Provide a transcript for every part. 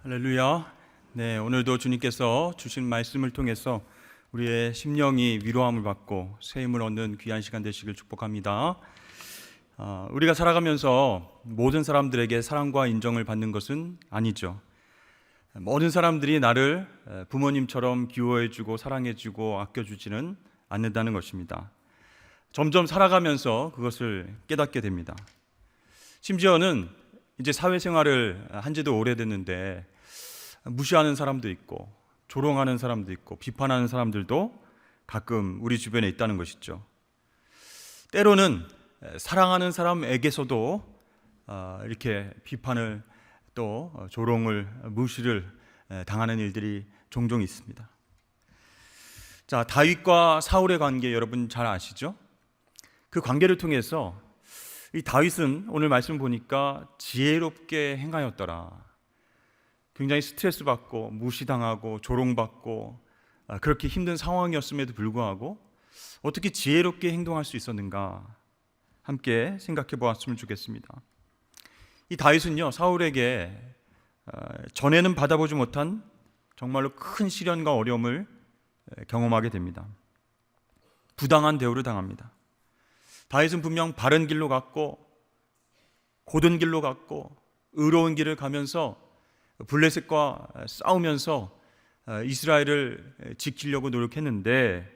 할렐루야. 네, 오늘도 주님께서 주신 말씀을 통해서 우리의 심령이 위로함을 받고 새 힘을 얻는 귀한 시간 되시길 축복합니다. 우리가 살아가면서 모든 사람들에게 사랑과 인정을 받는 것은 아니죠. 모든 사람들이 나를 부모님처럼 귀여워해주고 사랑해주고 아껴주지는 않는다는 것입니다. 점점 살아가면서 그것을 깨닫게 됩니다. 심지어는 이제 사회생활을 한 지도 오래됐는데 무시하는 사람도 있고 조롱하는 사람도 있고 비판하는 사람들도 가끔 우리 주변에 있다는 것이죠. 때로는 사랑하는 사람에게서도 이렇게 비판을 또 조롱을 무시를 당하는 일들이 종종 있습니다. 자, 다윗과 사울의 관계 여러분 잘 아시죠? 그 관계를 통해서 이 다윗은 오늘 말씀 보니까 지혜롭게 행하였더라. 굉장히 스트레스 받고 무시당하고 조롱받고 그렇게 힘든 상황이었음에도 불구하고 어떻게 지혜롭게 행동할 수 있었는가 함께 생각해 보았으면 좋겠습니다. 이 다윗은요, 사울에게 전에는 받아보지 못한 정말로 큰 시련과 어려움을 경험하게 됩니다. 부당한 대우를 당합니다. 다윗은 분명 바른 길로 갔고 고든 길로 갔고 의로운 길을 가면서 블레셋과 싸우면서 이스라엘을 지키려고 노력했는데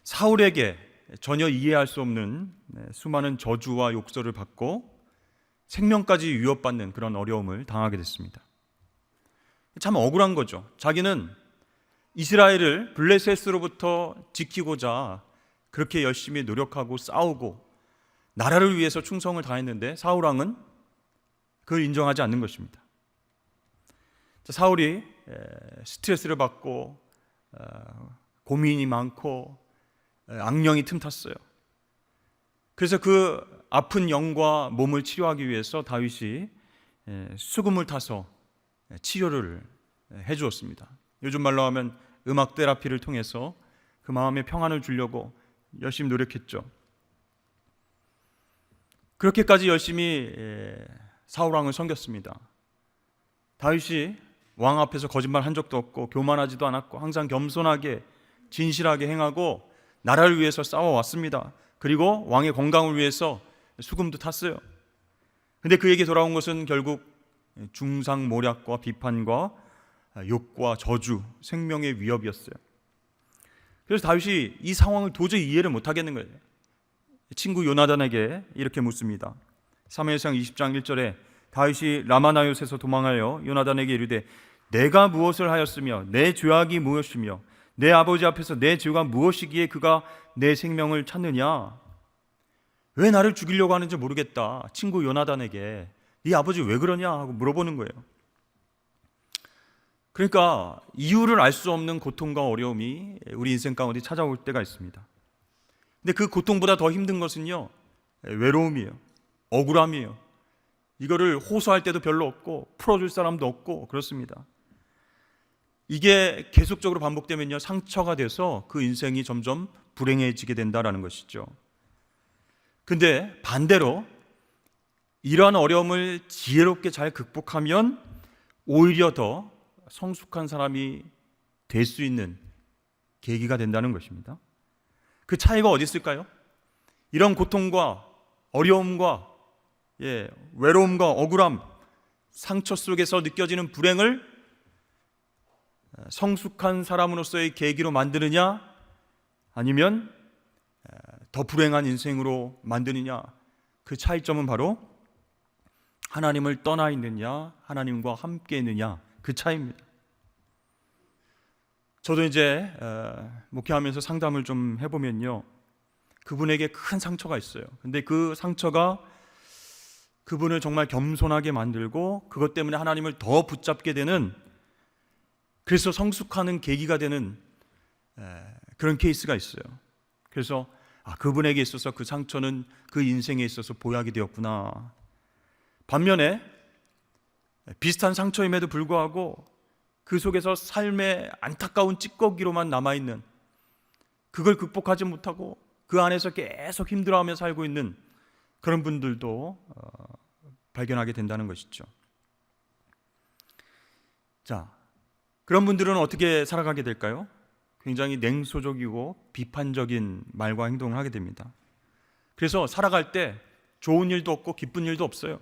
사울에게 전혀 이해할 수 없는 수많은 저주와 욕설을 받고 생명까지 위협받는 그런 어려움을 당하게 됐습니다. 참 억울한 거죠. 자기는 이스라엘을 블레셋으로부터 지키고자 그렇게 열심히 노력하고 싸우고 나라를 위해서 충성을 다했는데 사울 왕은 그걸 인정하지 않는 것입니다. 사울이 스트레스를 받고 고민이 많고 악령이 틈탔어요. 그래서 그 아픈 영과 몸을 치료하기 위해서 다윗이 수금을 타서 치료를 해주었습니다. 요즘 말로 하면 음악 테라피를 통해서 그 마음에 평안을 주려고 열심히 노력했죠. 그렇게까지 열심히 사울 왕을 섬겼습니다. 다윗이 왕 앞에서 거짓말 한 적도 없고 교만하지도 않았고 항상 겸손하게 진실하게 행하고 나라를 위해서 싸워왔습니다. 그리고 왕의 건강을 위해서 수금도 탔어요. 근데 그에게 돌아온 것은 결국 중상모략과 비판과 욕과 저주, 생명의 위협이었어요. 그래서 다윗이 이 상황을 도저히 이해를 못하겠는 거예요. 친구 요나단에게 이렇게 묻습니다. 사무엘상 20장 1절에 다윗이 라마나요스에서 도망하여 요나단에게 이르되 내가 무엇을 하였으며 내 죄악이 무엇이며 내 아버지 앞에서 내 죄가 무엇이기에 그가 내 생명을 찾느냐? 왜 나를 죽이려고 하는지 모르겠다. 친구 요나단에게 네 아버지 왜 그러냐 하고 물어보는 거예요. 그러니까 이유를 알 수 없는 고통과 어려움이 우리 인생 가운데 찾아올 때가 있습니다. 근데 그 고통보다 더 힘든 것은요, 외로움이에요. 억울함이에요. 이거를 호소할 때도 별로 없고 풀어줄 사람도 없고 그렇습니다. 이게 계속적으로 반복되면요, 상처가 돼서 그 인생이 점점 불행해지게 된다는 것이죠. 근데 반대로 이러한 어려움을 지혜롭게 잘 극복하면 오히려 더 성숙한 사람이 될 수 있는 계기가 된다는 것입니다. 그 차이가 어디 있을까요? 이런 고통과 어려움과 외로움과 억울함, 상처 속에서 느껴지는 불행을 성숙한 사람으로서의 계기로 만드느냐 아니면 더 불행한 인생으로 만드느냐, 그 차이점은 바로 하나님을 떠나 있느냐 하나님과 함께 있느냐, 그 차이입니다. 저도 이제 목회하면서 상담을 좀 해보면요, 그분에게 큰 상처가 있어요. 근데 그 상처가 그분을 정말 겸손하게 만들고 그것 때문에 하나님을 더 붙잡게 되는, 그래서 성숙하는 계기가 되는 그런 케이스가 있어요. 그래서 그분에게 있어서 그 상처는 그 인생에 있어서 보약이 되었구나. 반면에 비슷한 상처임에도 불구하고 그 속에서 삶의 안타까운 찌꺼기로만 남아있는, 그걸 극복하지 못하고 그 안에서 계속 힘들어하며 살고 있는 그런 분들도 발견하게 된다는 것이죠. 자, 그런 분들은 어떻게 살아가게 될까요? 굉장히 냉소적이고 비판적인 말과 행동을 하게 됩니다. 그래서 살아갈 때 좋은 일도 없고 기쁜 일도 없어요.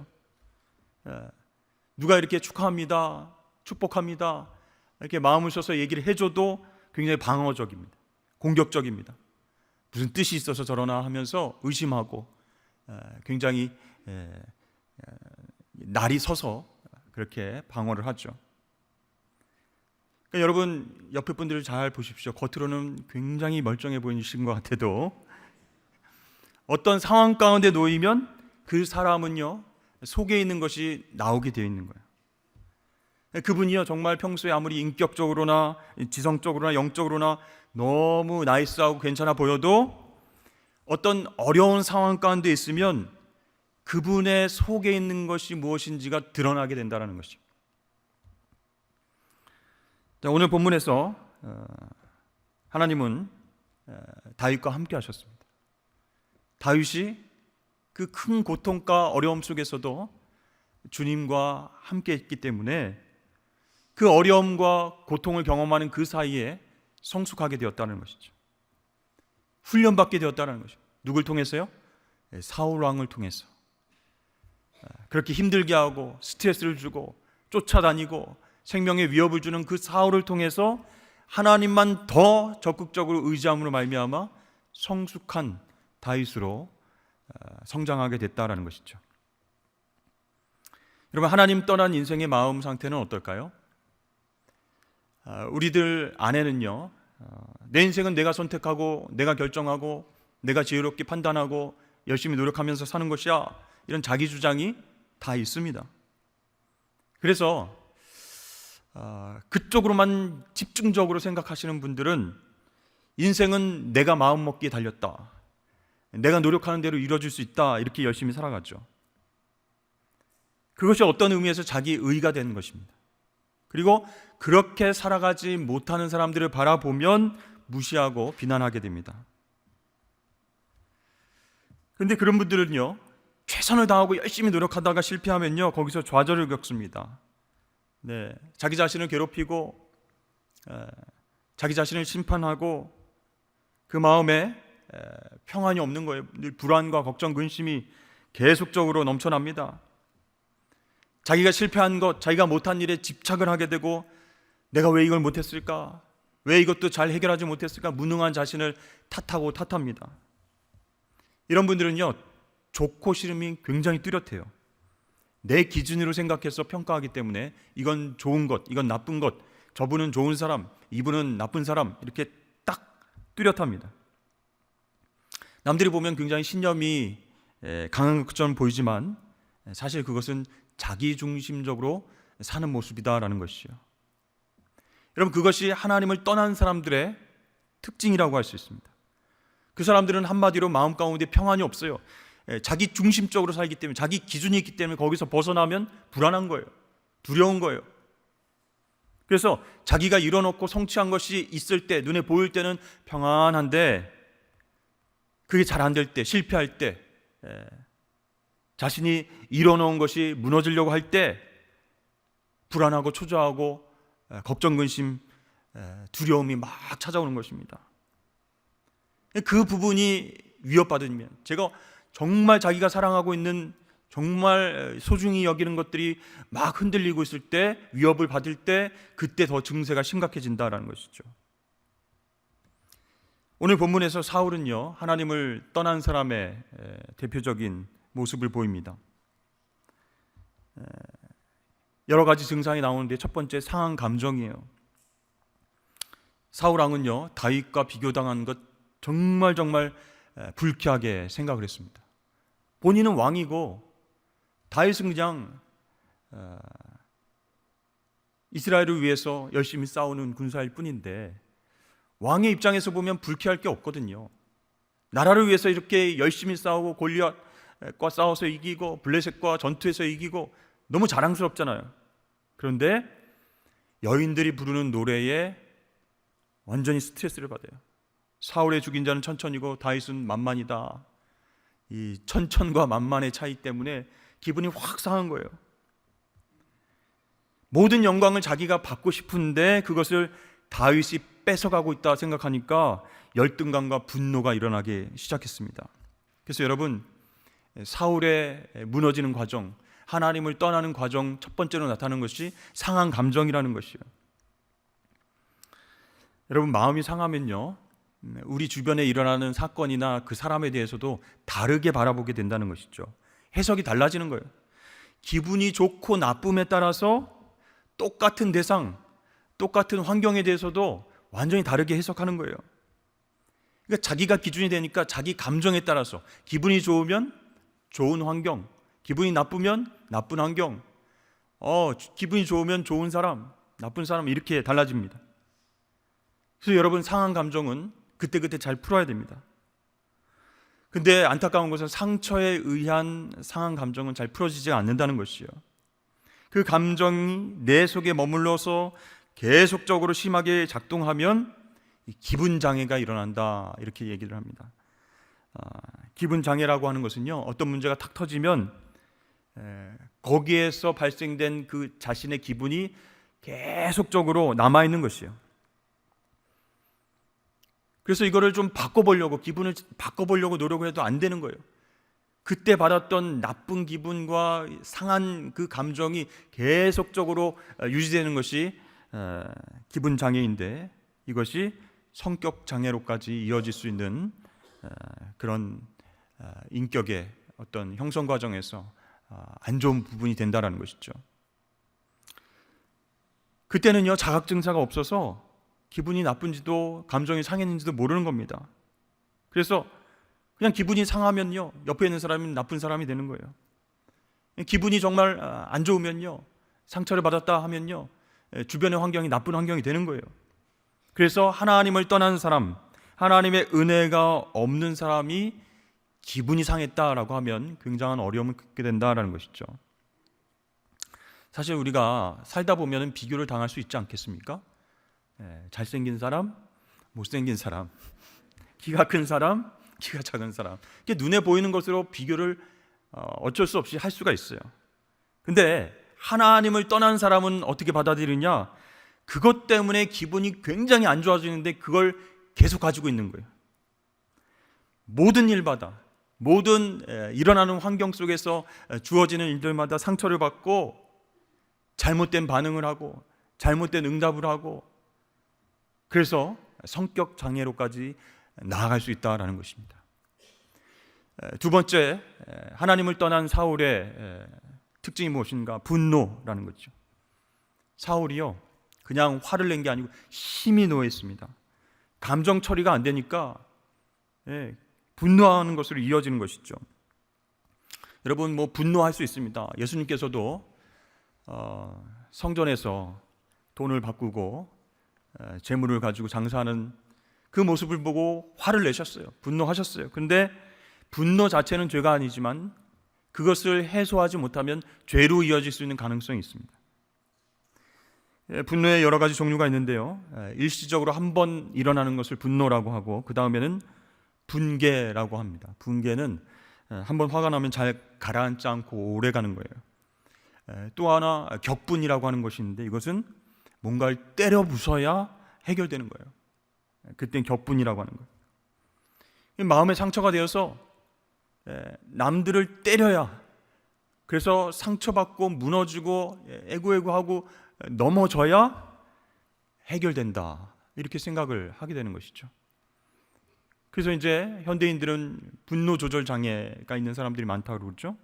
누가 이렇게 축하합니다, 축복합니다, 이렇게 마음을 써서 얘기를 해줘도 굉장히 방어적입니다. 공격적입니다. 무슨 뜻이 있어서 저러나 하면서 의심하고 굉장히 날이 서서 그렇게 방어를 하죠. 그러니까 여러분 옆에 분들을 잘 보십시오. 겉으로는 굉장히 멀쩡해 보이신 것 같아도 어떤 상황 가운데 놓이면 그 사람은요 속에 있는 것이 나오게 되어 있는 거예요. 그분이요 정말 평소에 아무리 인격적으로나 지성적으로나 영적으로나 너무 나이스하고 괜찮아 보여도 어떤 어려운 상황 가운데 있으면 그분의 속에 있는 것이 무엇인지가 드러나게 된다는 것이죠. 자, 오늘 본문에서 하나님은 다윗과 함께 하셨습니다. 다윗이 그 큰 고통과 어려움 속에서도 주님과 함께 했기 때문에 그 어려움과 고통을 경험하는 그 사이에 성숙하게 되었다는 것이죠. 훈련받게 되었다는 것이죠. 누굴 통해서요? 사울 왕을 통해서. 그렇게 힘들게 하고 스트레스를 주고 쫓아다니고 생명의 위협을 주는 그 사울을 통해서 하나님만 더 적극적으로 의지함으로 말미암아 성숙한 다윗으로 성장하게 됐다라는 것이죠. 여러분, 하나님 떠난 인생의 마음 상태는 어떨까요? 우리들 안에는요 내 인생은 내가 선택하고 내가 결정하고 내가 지혜롭게 판단하고 열심히 노력하면서 사는 것이야, 이런 자기 주장이 다 있습니다. 그래서 그쪽으로만 집중적으로 생각하시는 분들은 인생은 내가 마음먹기에 달렸다, 내가 노력하는 대로 이루어질 수 있다, 이렇게 열심히 살아가죠. 그것이 어떤 의미에서 자기 의가 되는 것입니다. 그리고 그렇게 살아가지 못하는 사람들을 바라보면 무시하고 비난하게 됩니다. 그런데 그런 분들은요 최선을 다하고 열심히 노력하다가 실패하면요 거기서 좌절을 겪습니다. 네, 자기 자신을 괴롭히고 자기 자신을 심판하고 그 마음에 평안이 없는 거예요. 늘 불안과 걱정, 근심이 계속적으로 넘쳐납니다. 자기가 실패한 것, 자기가 못한 일에 집착을 하게 되고 내가 왜 이걸 못했을까? 왜 이것도 잘 해결하지 못했을까? 무능한 자신을 탓하고 탓합니다. 이런 분들은요 좋고 싫음이 굉장히 뚜렷해요. 내 기준으로 생각해서 평가하기 때문에 이건 좋은 것, 이건 나쁜 것, 저분은 좋은 사람, 이분은 나쁜 사람, 이렇게 딱 뚜렷합니다. 남들이 보면 굉장히 신념이 강한 것처럼 보이지만 사실 그것은 자기중심적으로 사는 모습이다라는 것이죠. 여러분, 그것이 하나님을 떠난 사람들의 특징이라고 할 수 있습니다. 그 사람들은 한마디로 마음 가운데 평안이 없어요. 자기 중심적으로 살기 때문에, 자기 기준이 있기 때문에 거기서 벗어나면 불안한 거예요. 두려운 거예요. 그래서 자기가 이뤄놓고 성취한 것이 있을 때, 눈에 보일 때는 평안한데 그게 잘 안 될 때, 실패할 때, 자신이 이뤄놓은 것이 무너지려고 할 때 불안하고 초조하고 걱정, 근심, 두려움이 막 찾아오는 것입니다. 그 부분이 위협받으면, 제가 정말 자기가 사랑하고 있는, 정말 소중히 여기는 것들이 막 흔들리고 있을 때, 위협을 받을 때, 그때 더 증세가 심각해진다라는 것이죠. 오늘 본문에서 사울은요 하나님을 떠난 사람의 대표적인 모습을 보입니다. 여러 가지 증상이 나오는데 첫 번째, 상한 감정이에요. 사울 왕은요 다윗과 비교당한 것 정말 불쾌하게 생각을 했습니다. 본인은 왕이고 다윗은 그냥 이스라엘을 위해서 열심히 싸우는 군사일 뿐인데 왕의 입장에서 보면 불쾌할 게 없거든요. 나라를 위해서 이렇게 열심히 싸우고 골리앗과 싸워서 이기고 블레셋과 전투에서 이기고 너무 자랑스럽잖아요. 그런데 여인들이 부르는 노래에 완전히 스트레스를 받아요. 사울의 죽인 자는 천천이고 다윗은 만만이다. 이 천천과 만만의 차이 때문에 기분이 확 상한 거예요. 모든 영광을 자기가 받고 싶은데 그것을 다윗이 뺏어가고 있다 생각하니까 열등감과 분노가 일어나기 시작했습니다. 그래서 여러분, 사울의 무너지는 과정, 하나님을 떠나는 과정, 첫 번째로 나타나는 것이 상한 감정이라는 것이요. 여러분, 마음이 상하면요, 우리 주변에 일어나는 사건이나 그 사람에 대해서도 다르게 바라보게 된다는 것이죠. 해석이 달라지는 거예요. 기분이 좋고 나쁨에 따라서 똑같은 대상, 똑같은 환경에 대해서도 완전히 다르게 해석하는 거예요. 그러니까 자기가 기준이 되니까 자기 감정에 따라서 기분이 좋으면 좋은 환경, 기분이 나쁘면 나쁜 환경, 기분이 좋으면 좋은 사람, 나쁜 사람, 이렇게 달라집니다. 그래서 여러분, 상한 감정은 그때그때 잘 풀어야 됩니다. 근데 안타까운 것은 상처에 의한 상한 감정은 잘 풀어지지 않는다는 것이요. 그 감정이 내 속에 머물러서 계속적으로 심하게 작동하면 기분 장애가 일어난다, 이렇게 얘기를 합니다. 기분 장애라고 하는 것은요, 어떤 문제가 탁 터지면 거기에서 발생된 그 자신의 기분이 계속적으로 남아있는 것이에요. 그래서 이거를 좀 바꿔보려고, 기분을 바꿔보려고 노력을 해도 안 되는 거예요. 그때 받았던 나쁜 기분과 상한 그 감정이 계속적으로 유지되는 것이 기분 장애인데, 이것이 성격 장애로까지 이어질 수 있는 그런 인격의 어떤 형성 과정에서 안 좋은 부분이 된다는 것이죠. 그때는요, 자각 증사가 없어서 기분이 나쁜지도 감정이 상했는지도 모르는 겁니다. 그래서 그냥 기분이 상하면요, 옆에 있는 사람이 나쁜 사람이 되는 거예요. 기분이 정말 안 좋으면요, 상처를 받았다 하면요, 주변의 환경이 나쁜 환경이 되는 거예요. 그래서 하나님을 떠난 사람, 하나님의 은혜가 없는 사람이 기분이 상했다라고 하면 굉장한 어려움을 겪게 된다라는 것이죠. 사실 우리가 살다 보면 비교를 당할 수 있지 않겠습니까? 잘생긴 사람, 못생긴 사람, 키가 큰 사람, 키가 작은 사람, 이게 눈에 보이는 것으로 비교를 어쩔 수 없이 할 수가 있어요. 근데 하나님을 떠난 사람은 어떻게 받아들이냐? 그것 때문에 기분이 굉장히 안 좋아지는데 그걸 계속 가지고 있는 거예요. 모든 일마다, 모든 일어나는 환경 속에서 주어지는 일들마다 상처를 받고 잘못된 반응을 하고 잘못된 응답을 하고, 그래서 성격 장애로까지 나아갈 수 있다는 것입니다. 두 번째, 하나님을 떠난 사울의 특징이 무엇인가? 분노라는 거죠. 사울이요, 그냥 화를 낸 게 아니고 힘이 놓였습니다. 감정 처리가 안 되니까 분노하는 것으로 이어지는 것이죠. 여러분, 분노할 수 있습니다. 예수님께서도 성전에서 돈을 바꾸고 재물을 가지고 장사하는 그 모습을 보고 화를 내셨어요. 분노하셨어요. 근데 분노 자체는 죄가 아니지만 그것을 해소하지 못하면 죄로 이어질 수 있는 가능성이 있습니다. 분노의 여러 가지 종류가 있는데요, 일시적으로 한 번 일어나는 것을 분노라고 하고, 그 다음에는 분개라고 합니다. 분개는 한 번 화가 나면 잘 가라앉지 않고 오래 가는 거예요. 또 하나 격분이라고 하는 것이 있는데, 이것은 뭔가를 때려 부숴야 해결되는 거예요. 그땐 격분이라고 하는 거예요. 마음에 상처가 되어서 남들을 때려야, 그래서 상처받고 무너지고 애구애구하고 넘어져야 해결된다, 이렇게 생각을 하게 되는 것이죠. 그래서 이제 현대인들은 분노 조절 장애가 있는 사람들이 많다고 그러죠.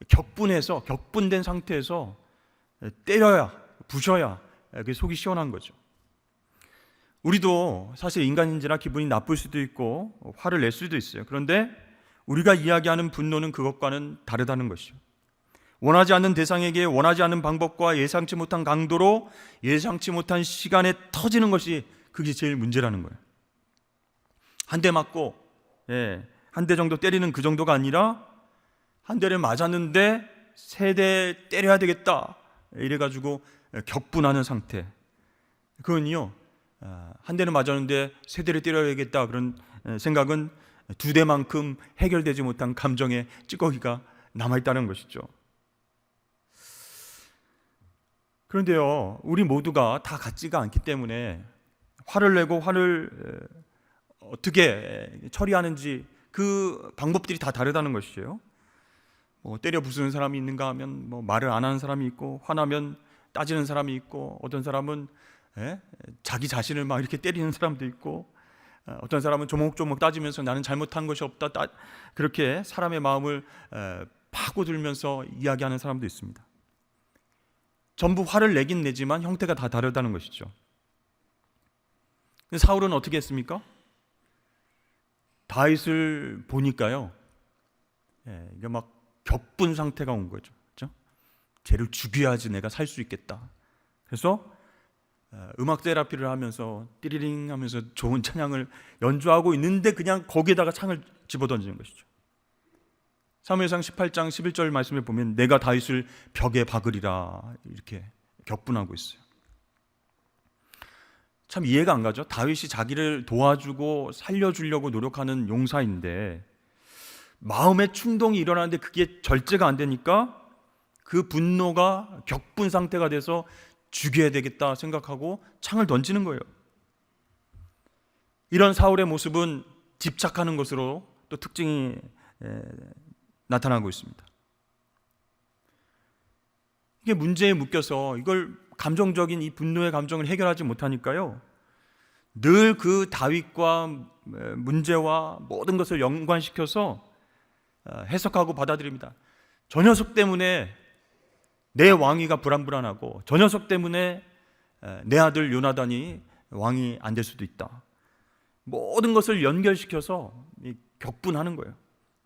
격분된 상태에서 때려야, 부셔야 그게 속이 시원한 거죠. 우리도 사실 인간인지라 기분이 나쁠 수도 있고 화를 낼 수도 있어요. 그런데 우리가 이야기하는 분노는 그것과는 다르다는 것이죠. 원하지 않는 대상에게 원하지 않는 방법과 예상치 못한 강도로 예상치 못한 시간에 터지는 것이, 그게 제일 문제라는 거예요. 한 대 맞고 한 대 정도 때리는 그 정도가 아니라 한 대를 맞았는데 세 대 때려야 되겠다, 이래가지고 격분하는 상태. 그건요, 한 대는 맞았는데 세 대를 때려야겠다, 그런 생각은 두 대만큼 해결되지 못한 감정의 찌꺼기가 남아있다는 것이죠. 그런데요, 우리 모두가 다 같지가 않기 때문에 화를 내고 화를 어떻게 처리하는지 그 방법들이 다 다르다는 것이죠. 뭐 때려 부수는 사람이 있는가 하면 뭐 말을 안 하는 사람이 있고, 화나면 따지는 사람이 있고, 어떤 사람은 자기 자신을 막 이렇게 때리는 사람도 있고, 어떤 사람은 조목조목 따지면서 나는 잘못한 것이 없다, 그렇게 사람의 마음을 파고들면서 이야기하는 사람도 있습니다. 전부 화를 내긴 내지만 형태가 다 다르다는 것이죠. 사울은 어떻게 했습니까? 다윗을 보니까요, 이게 막 격분 상태가 온 거죠. 그렇죠? 쟤를 죽여야지 내가 살 수 있겠다. 그래서 음악 테라피를 하면서 띠리링 하면서 좋은 찬양을 연주하고 있는데 그냥 거기에다가 창을 집어던지는 것이죠. 사무엘상 18장 11절 말씀에 보면 내가 다윗을 벽에 박으리라 이렇게 격분하고 있어요. 참 이해가 안 가죠. 다윗이 자기를 도와주고 살려주려고 노력하는 용사인데 마음의 충동이 일어나는데 그게 절제가 안 되니까 그 분노가 격분 상태가 돼서 죽여야 되겠다 생각하고 창을 던지는 거예요. 이런 사울의 모습은 집착하는 것으로 또 특징이 나타나고 있습니다. 이게 문제에 묶여서 이걸 감정적인 이 분노의 감정을 해결하지 못하니까요, 늘 그 다윗과 문제와 모든 것을 연관시켜서 해석하고 받아들입니다. 저 녀석 때문에 내 왕위가 불안불안하고 저 녀석 때문에 내 아들 요나단이 왕이 안 될 수도 있다. 모든 것을 연결시켜서 격분하는 거예요.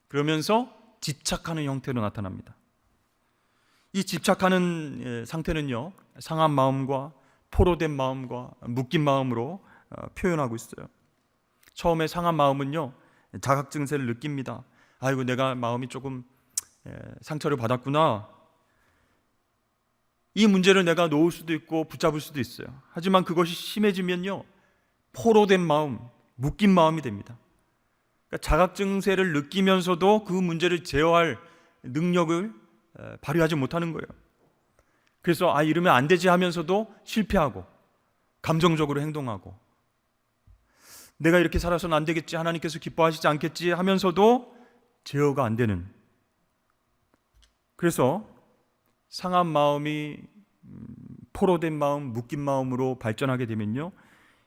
그러면서 집착하는 형태로 나타납니다. 이 집착하는 상태는요, 상한 마음과 포로된 마음과 묶인 마음으로 표현하고 있어요. 처음에 상한 마음은요, 자각 증세를 느낍니다. 아이고, 내가 마음이 조금 상처를 받았구나. 이 문제를 내가 놓을 수도 있고 붙잡을 수도 있어요. 하지만 그것이 심해지면요, 포로된 마음, 묶인 마음이 됩니다. 그러니까 자각 증세를 느끼면서도 그 문제를 제어할 능력을 발휘하지 못하는 거예요. 그래서 이러면 안 되지 하면서도 실패하고 감정적으로 행동하고, 내가 이렇게 살아서는 안 되겠지, 하나님께서 기뻐하시지 않겠지 하면서도 제어가 안 되는, 그래서 상한 마음이 포로된 마음, 묶인 마음으로 발전하게 되면요,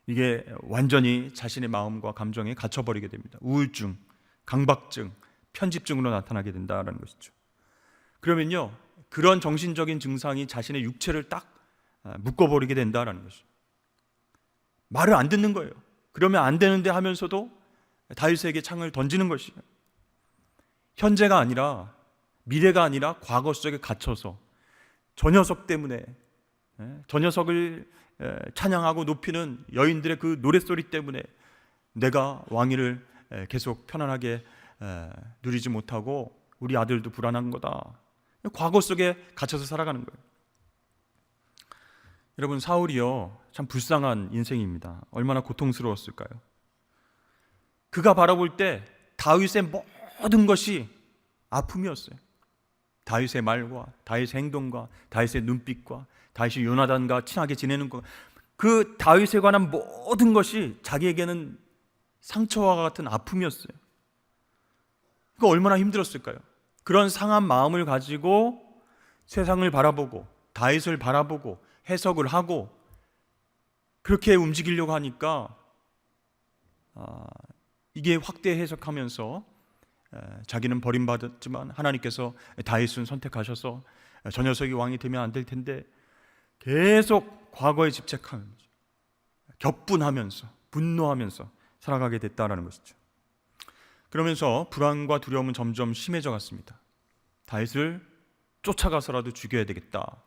이게 완전히 자신의 마음과 감정에 갇혀버리게 됩니다. 우울증, 강박증, 편집증으로 나타나게 된다는 것이죠. 그러면요, 그런 정신적인 증상이 자신의 육체를 딱 묶어버리게 된다는 것이죠. 말을 안 듣는 거예요. 그러면 안 되는데 하면서도 다윗에게 창을 던지는 것이에요. 현재가 아니라, 미래가 아니라 과거 속에 갇혀서 저 녀석 때문에, 저 녀석을 찬양하고 높이는 여인들의 그 노랫소리 때문에 내가 왕위를 계속 편안하게 누리지 못하고 우리 아들도 불안한 거다. 과거 속에 갇혀서 살아가는 거예요. 여러분, 사울이요, 참 불쌍한 인생입니다. 얼마나 고통스러웠을까요? 그가 바라볼 때 다윗의 모든 것이 아픔이었어요. 다윗의 말과 다윗의 행동과 다윗의 눈빛과 다윗이 요나단과 친하게 지내는 것, 그 다윗에 관한 모든 것이 자기에게는 상처와 같은 아픔이었어요. 그 얼마나 힘들었을까요? 그런 상한 마음을 가지고 세상을 바라보고 다윗을 바라보고 해석을 하고 그렇게 움직이려고 하니까 이게 확대 해석하면서 자기는 버림받았지만 하나님께서 다윗은 선택하셔서 저 녀석이 왕이 되면 안 될 텐데 계속 과거에 집착하면서 격분하면서 분노하면서 살아가게 됐다라는 것이죠. 그러면서 불안과 두려움은 점점 심해져 갔습니다. 다윗을 쫓아가서라도 죽여야 되겠다,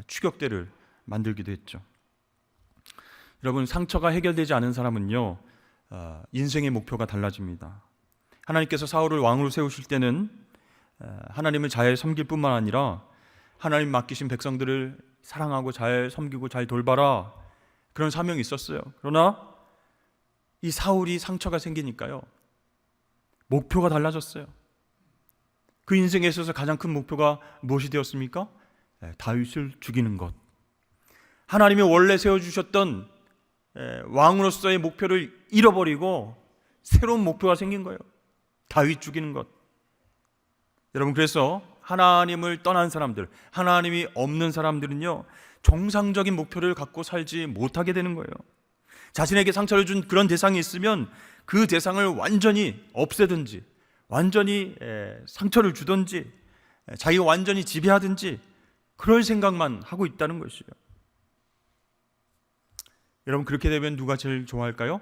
추격대를 만들기도 했죠. 여러분, 상처가 해결되지 않은 사람은요, 인생의 목표가 달라집니다. 하나님께서 사울을 왕으로 세우실 때는 하나님을 잘 섬길 뿐만 아니라 하나님 맡기신 백성들을 사랑하고 잘 섬기고 잘 돌봐라, 그런 사명이 있었어요. 그러나 이 사울이 상처가 생기니까요, 목표가 달라졌어요. 그 인생에 있어서 가장 큰 목표가 무엇이 되었습니까? 다윗을 죽이는 것. 하나님이 원래 세워주셨던 왕으로서의 목표를 잃어버리고 새로운 목표가 생긴 거예요. 다윗 죽이는 것. 여러분, 그래서 하나님을 떠난 사람들, 하나님이 없는 사람들은요, 정상적인 목표를 갖고 살지 못하게 되는 거예요. 자신에게 상처를 준 그런 대상이 있으면 그 대상을 완전히 없애든지, 완전히 상처를 주든지, 자기가 완전히 지배하든지, 그럴 생각만 하고 있다는 것이에요. 여러분, 그렇게 되면 누가 제일 좋아할까요?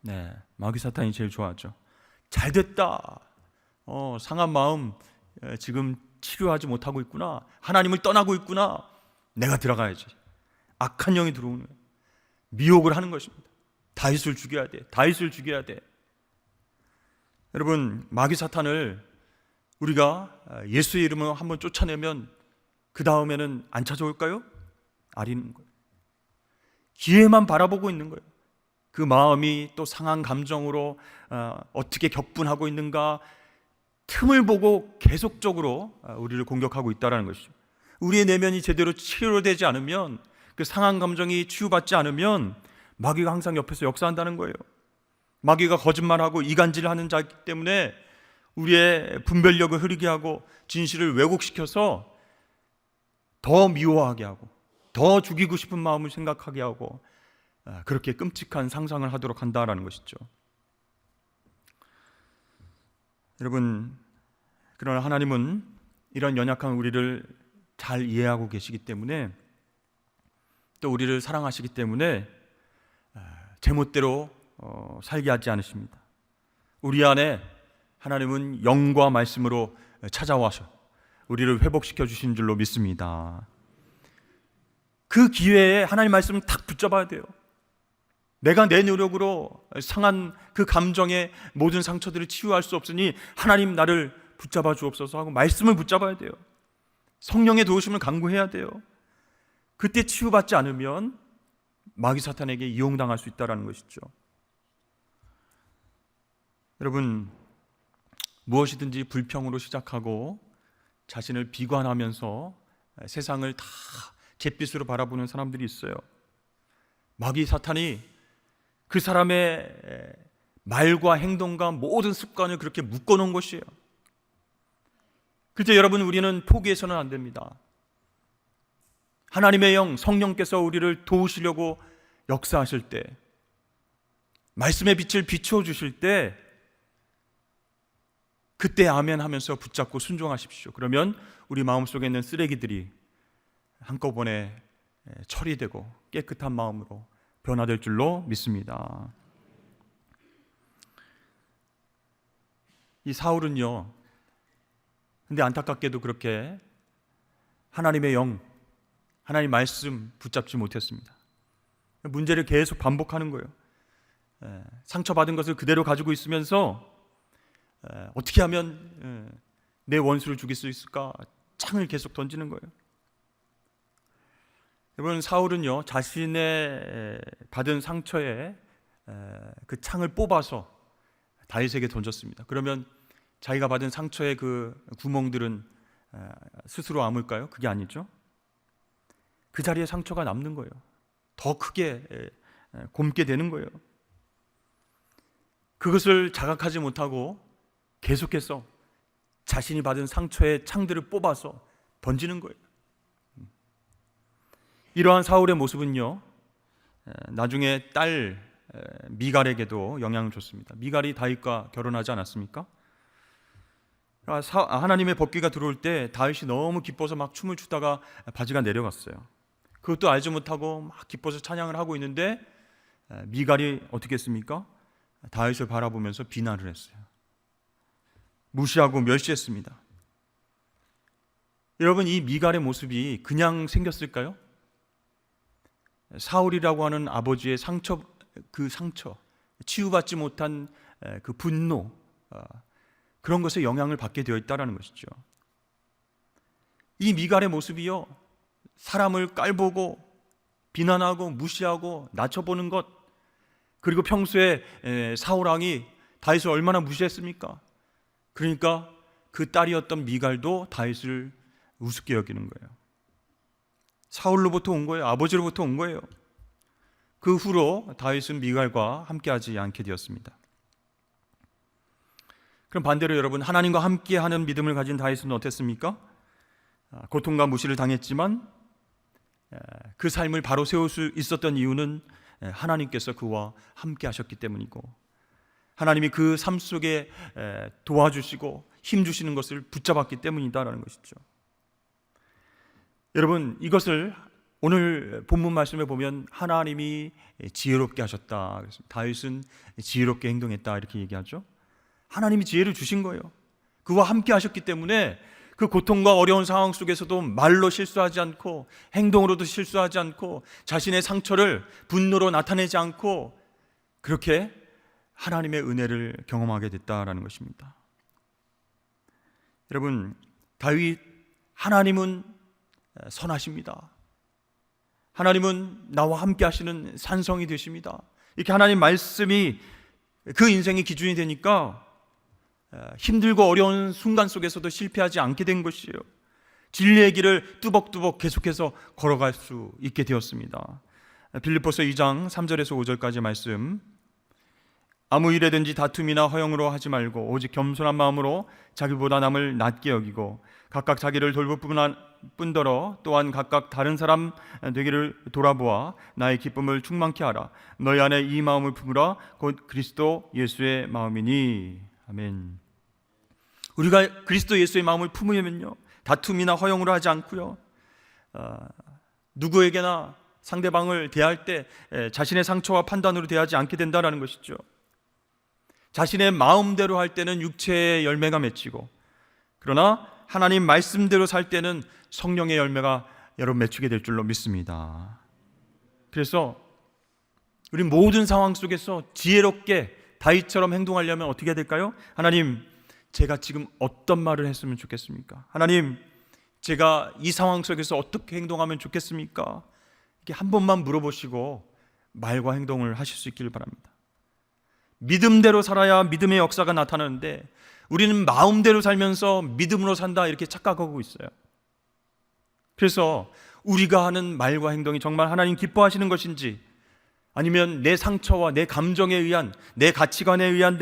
네, 마귀 사탄이 제일 좋아하죠. 잘 됐다. 상한 마음 지금 치료하지 못하고 있구나. 하나님을 떠나고 있구나. 내가 들어가야지. 악한 영이 들어오는 거예요. 미혹을 하는 것입니다. 다윗을 죽여야 돼. 다윗을 죽여야 돼. 여러분, 마귀 사탄을 우리가 예수의 이름으로 한번 쫓아내면 그 다음에는 안 찾아올까요? 아리는 거예요. 기회만 바라보고 있는 거예요. 그 마음이 또 상한 감정으로 어떻게 격분하고 있는가, 틈을 보고 계속적으로 우리를 공격하고 있다는 것이죠. 우리의 내면이 제대로 치료되지 않으면, 그 상한 감정이 치유받지 않으면 마귀가 항상 옆에서 역사한다는 거예요. 마귀가 거짓말하고 이간질하는 자이기 때문에 우리의 분별력을 흐리게 하고 진실을 왜곡시켜서 더 미워하게 하고 더 죽이고 싶은 마음을 생각하게 하고 그렇게 끔찍한 상상을 하도록 한다라는 것이죠. 여러분, 그러나 하나님은 이런 연약한 우리를 잘 이해하고 계시기 때문에, 또 우리를 사랑하시기 때문에 제멋대로 살게 하지 않으십니다. 우리 안에 하나님은 영과 말씀으로 찾아와서 우리를 회복시켜 주신 줄로 믿습니다. 그 기회에 하나님 말씀을 탁 붙잡아야 돼요. 내가 내 노력으로 상한 그 감정의 모든 상처들을 치유할 수 없으니 하나님 나를 붙잡아 주옵소서 하고 말씀을 붙잡아야 돼요. 성령의 도우심을 간구해야 돼요. 그때 치유받지 않으면 마귀 사탄에게 이용당할 수 있다는 것이죠. 여러분, 무엇이든지 불평으로 시작하고 자신을 비관하면서 세상을 다 잿빛으로 바라보는 사람들이 있어요. 마귀 사탄이 그 사람의 말과 행동과 모든 습관을 그렇게 묶어놓은 것이에요. 그때 여러분, 우리는 포기해서는 안 됩니다. 하나님의 영, 성령께서 우리를 도우시려고 역사하실 때, 말씀의 빛을 비추어 주실 때, 그때 아멘 하면서 붙잡고 순종하십시오. 그러면 우리 마음속에 있는 쓰레기들이 한꺼번에 처리되고 깨끗한 마음으로 변화될 줄로 믿습니다. 이 사울은요, 근데 안타깝게도 그렇게 하나님의 영, 하나님 말씀 붙잡지 못했습니다. 문제를 계속 반복하는 거예요. 상처받은 것을 그대로 가지고 있으면서 어떻게 하면 내 원수를 죽일 수 있을까? 창을 계속 던지는 거예요. 여러분, 사울은요, 자신의 받은 상처에 그 창을 뽑아서 다윗에게 던졌습니다. 그러면 자기가 받은 상처의 그 구멍들은 스스로 아물까요? 그게 아니죠. 그 자리에 상처가 남는 거예요. 더 크게 곪게 되는 거예요. 그것을 자각하지 못하고 계속해서 자신이 받은 상처의 창들을 뽑아서 던지는 거예요. 이러한 사울의 모습은요, 나중에 딸 미갈에게도 영향을 줬습니다. 미갈이 다윗과 결혼하지 않았습니까? 하나님의 법궤가 들어올 때 다윗이 너무 기뻐서 막 춤을 추다가 바지가 내려갔어요. 그것도 알지 못하고 막 기뻐서 찬양을 하고 있는데 미갈이 어떻게 했습니까? 다윗을 바라보면서 비난을 했어요. 무시하고 멸시했습니다. 여러분, 이 미갈의 모습이 그냥 생겼을까요? 사울이라고 하는 아버지의 상처, 치유받지 못한 그 분노, 그런 것에 영향을 받게 되어 있다는 것이죠. 이 미갈의 모습이요, 사람을 깔보고 비난하고 무시하고 낮춰보는 것, 그리고 평소에 사울 왕이 다윗을 얼마나 무시했습니까? 그러니까 그 딸이었던 미갈도 다윗을 우습게 여기는 거예요. 사울로부터 온 거예요. 아버지로부터 온 거예요. 그 후로 다윗은 미갈과 함께하지 않게 되었습니다. 그럼 반대로 여러분, 하나님과 함께하는 믿음을 가진 다윗은 어땠습니까? 고통과 무시를 당했지만 그 삶을 바로 세울 수 있었던 이유는 하나님께서 그와 함께하셨기 때문이고, 하나님이 그 삶 속에 도와주시고 힘주시는 것을 붙잡았기 때문이다라는 것이죠. 여러분, 이것을 오늘 본문 말씀에 보면 하나님이 지혜롭게 하셨다. 그래서 다윗은 지혜롭게 행동했다 이렇게 얘기하죠. 하나님이 지혜를 주신 거예요. 그와 함께 하셨기 때문에 그 고통과 어려운 상황 속에서도 말로 실수하지 않고 행동으로도 실수하지 않고 자신의 상처를 분노로 나타내지 않고 그렇게 하나님의 은혜를 경험하게 됐다라는 것입니다. 여러분, 다윗, 하나님은 선하십니다. 하나님은 나와 함께 하시는 산성이 되십니다. 이렇게 하나님 말씀이 그 인생의 기준이 되니까 힘들고 어려운 순간 속에서도 실패하지 않게 된 것이에요. 진리의 길을 뚜벅뚜벅 계속해서 걸어갈 수 있게 되었습니다. 빌립보서 2장 3절에서 5절까지 말씀, 아무 일에든지 다툼이나 허영으로 하지 말고 오직 겸손한 마음으로 자기보다 남을 낮게 여기고 각각 자기를 돌볼 뿐더러 또한 각각 다른 사람 되기를 돌아보아 나의 기쁨을 충만케 하라. 너희 안에 이 마음을 품으라. 곧 그리스도 예수의 마음이니. 아멘. 우리가 그리스도 예수의 마음을 품으면요, 다툼이나 허영으로 하지 않고요, 누구에게나 상대방을 대할 때 자신의 상처와 판단으로 대하지 않게 된다는 것이죠. 자신의 마음대로 할 때는 육체의 열매가 맺히고, 그러나 하나님 말씀대로 살 때는 성령의 열매가 여러분 맺히게 될 줄로 믿습니다. 그래서 우리 모든 상황 속에서 지혜롭게 다윗처럼 행동하려면 어떻게 해야 될까요? 하나님, 제가 지금 어떤 말을 했으면 좋겠습니까? 하나님, 제가 이 상황 속에서 어떻게 행동하면 좋겠습니까? 이렇게 한 번만 물어보시고 말과 행동을 하실 수 있기를 바랍니다. 믿음대로 살아야 믿음의 역사가 나타나는데 우리는 마음대로 살면서 믿음으로 산다 이렇게 착각하고 있어요. 그래서 우리가 하는 말과 행동이 정말 하나님 기뻐하시는 것인지, 아니면 내 상처와 내 감정에 의한, 내 가치관에 의한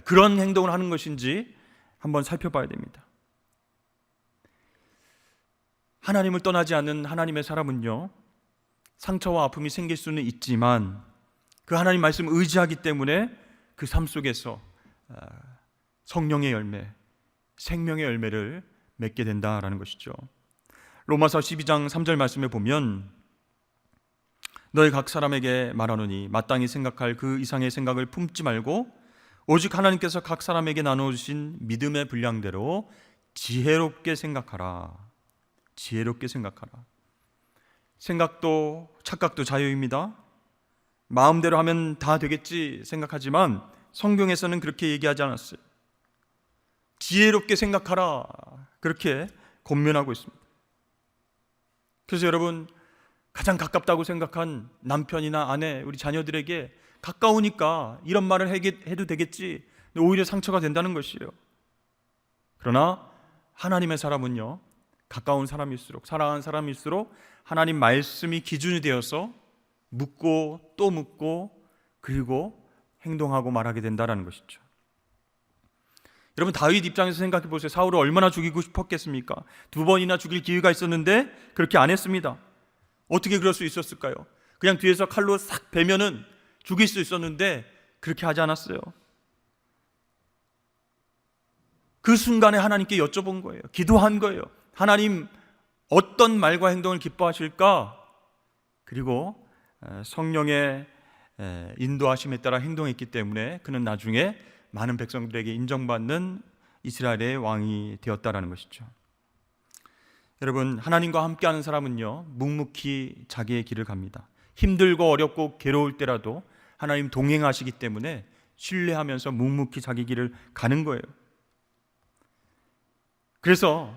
그런 행동을 하는 것인지 한번 살펴봐야 됩니다. 하나님을 떠나지 않는 하나님의 사람은요, 상처와 아픔이 생길 수는 있지만 그 하나님 말씀 의지하기 때문에 그 삶 속에서 성령의 열매, 생명의 열매를 맺게 된다라는 것이죠. 로마서 12장 3절 말씀에 보면, 너희 각 사람에게 말하노니 마땅히 생각할 그 이상의 생각을 품지 말고 오직 하나님께서 각 사람에게 나눠주신 믿음의 분량대로 지혜롭게 생각하라. 지혜롭게 생각하라. 생각도 착각도 자유입니다. 마음대로 하면 다 되겠지 생각하지만 성경에서는 그렇게 얘기하지 않았어요. 지혜롭게 생각하라, 그렇게 권면하고 있습니다. 그래서 여러분, 가장 가깝다고 생각한 남편이나 아내, 우리 자녀들에게 가까우니까 이런 말을 해도 되겠지, 오히려 상처가 된다는 것이에요. 그러나 하나님의 사람은요, 가까운 사람일수록, 사랑하는 사람일수록 하나님 말씀이 기준이 되어서 묻고 또 묻고 그리고 행동하고 말하게 된다는 것이죠. 여러분, 다윗 입장에서 생각해 보세요. 사울을 얼마나 죽이고 싶었겠습니까? 2번이나 죽일 기회가 있었는데 그렇게 안 했습니다. 어떻게 그럴 수 있었을까요? 그냥 뒤에서 칼로 싹 베면은 죽일 수 있었는데 그렇게 하지 않았어요. 그 순간에 하나님께 여쭤본 거예요. 기도한 거예요. 하나님, 어떤 말과 행동을 기뻐하실까? 그리고 성령의 인도하심에 따라 행동했기 때문에 그는 나중에 많은 백성들에게 인정받는 이스라엘의 왕이 되었다라는 것이죠. 여러분, 하나님과 함께하는 사람은요, 묵묵히 자기의 길을 갑니다. 힘들고 어렵고 괴로울 때라도 하나님 동행하시기 때문에 신뢰하면서 묵묵히 자기 길을 가는 거예요. 그래서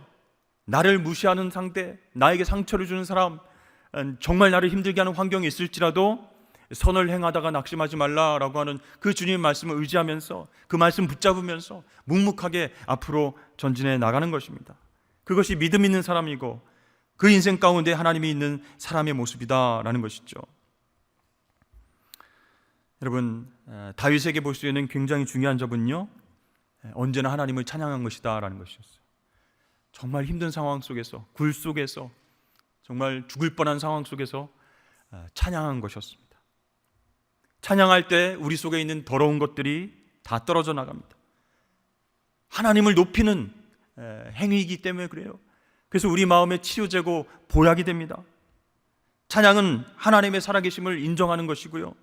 나를 무시하는 상대, 나에게 상처를 주는 사람, 정말 나를 힘들게 하는 환경이 있을지라도 선을 행하다가 낙심하지 말라라고 하는 그 주님의 말씀을 의지하면서 그 말씀 붙잡으면서 묵묵하게 앞으로 전진해 나가는 것입니다. 그것이 믿음 있는 사람이고 그 인생 가운데 하나님이 있는 사람의 모습이다라는 것이죠. 여러분, 다윗에게 볼 수 있는 굉장히 중요한 점은요, 언제나 하나님을 찬양한 것이다라는 것이었어요. 정말 힘든 상황 속에서, 굴 속에서, 정말 죽을 뻔한 상황 속에서 찬양한 것이었습니다. 찬양할 때 우리 속에 있는 더러운 것들이 다 떨어져 나갑니다. 하나님을 높이는 행위이기 때문에 그래요. 그래서 우리 마음의 치유제고 보약이 됩니다. 찬양은 하나님의 살아계심을 인정하는 것이고요,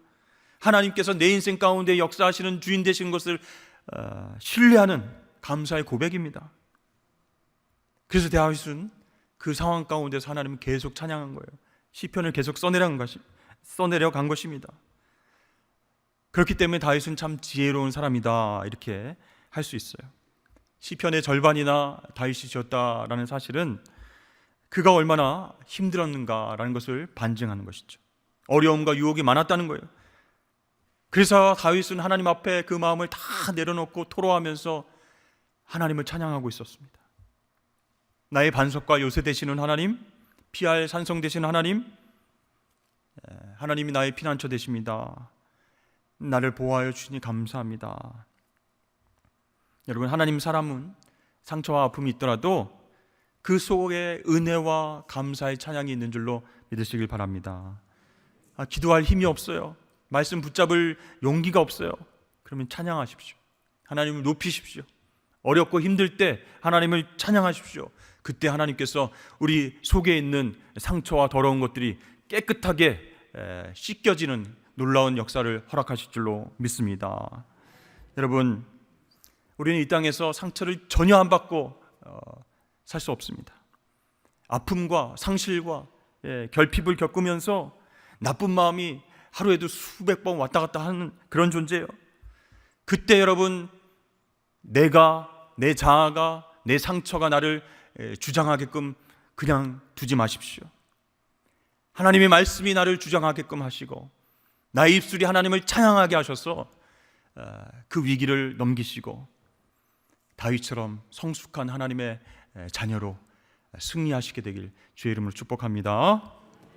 하나님께서 내 인생 가운데 역사하시는 주인 되신 것을 신뢰하는 감사의 고백입니다. 그래서 다윗은 그 상황 가운데서 하나님을 계속 찬양한 거예요. 시편을 계속 써내려 간 것입니다. 그렇기 때문에 다윗은 참 지혜로운 사람이다, 이렇게 할 수 있어요. 시편의 절반이나 다윗이 지었다라는 사실은 그가 얼마나 힘들었는가라는 것을 반증하는 것이죠. 어려움과 유혹이 많았다는 거예요. 그래서 다윗은 하나님 앞에 그 마음을 다 내려놓고 토로하면서 하나님을 찬양하고 있었습니다. 나의 반석과 요새 되시는 하나님, 피할 산성 되시는 하나님, 하나님이 나의 피난처 되십니다. 나를 보호하여 주시니 감사합니다. 여러분, 하나님 사람은 상처와 아픔이 있더라도 그 속에 은혜와 감사의 찬양이 있는 줄로 믿으시길 바랍니다. 기도할 힘이 없어요. 말씀 붙잡을 용기가 없어요. 그러면 찬양하십시오. 하나님을 높이십시오. 어렵고 힘들 때 하나님을 찬양하십시오. 그때 하나님께서 우리 속에 있는 상처와 더러운 것들이 깨끗하게 씻겨지는 놀라운 역사를 허락하실 줄로 믿습니다. 여러분, 우리는 이 땅에서 상처를 전혀 안 받고 살 수 없습니다. 아픔과 상실과 결핍을 겪으면서 나쁜 마음이 하루에도 수백 번 왔다 갔다 하는 그런 존재예요. 그때 여러분, 내 자아가, 내 상처가 나를 주장하게끔 그냥 두지 마십시오. 하나님의 말씀이 나를 주장하게끔 하시고 나의 입술이 하나님을 찬양하게 하셔서 그 위기를 넘기시고 다윗처럼 성숙한 하나님의 자녀로 승리하시게 되길 주의 이름으로 축복합니다.